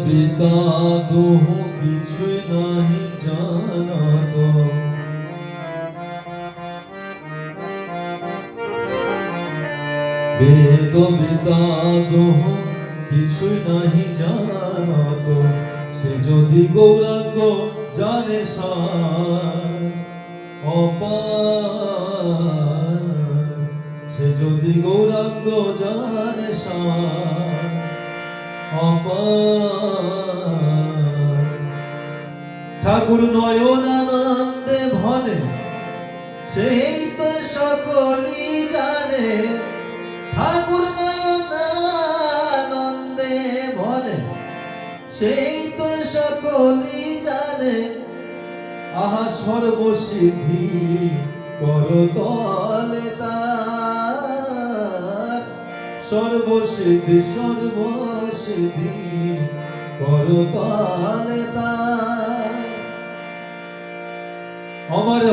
পিতা দোহ কিছুই নাহি জানাত, বেদ পিতা দোহ কিছুই নাহি জানাত, সে যদি গৌরাঙ্গ জানে সার অপার, সে যদি গৌরাঙ্গ জানে সার অপার। ঠাকুর নয়নানন্দে ভনে সেই তো সকলই জানে, ঠাকুর নয়নানন্দে ভনে সেই তো সকলই জানে, আহা সর্বসিদ্ধি করতলে তার, সর্বসিদ্ধি সর্বসিদ্ধি করতলে তার। আমার